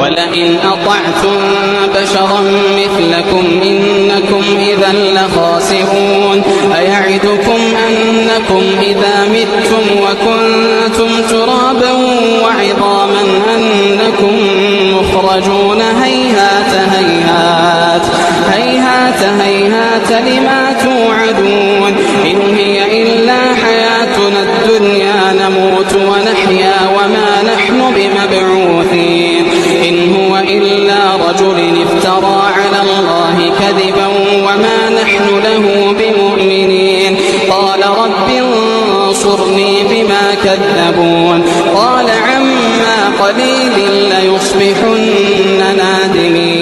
ولئن أطعتم بشرا مثلكم إنكم إذا لخاسرون أيعدكم أنكم إذا متم وكنتم ترابا وعظاما أنكم مخرجون هيهات هيهات هيهات هيهات لما توعدون إن هي إلا حياتنا الدنيا نموت ونحيا وما نحن بمبعوثين إن هو إلا رجل افترى على الله كذبا وما نحن له بمؤمنين قال رب انصرني بما كذبون قال عما قليل ليصبحن نادمين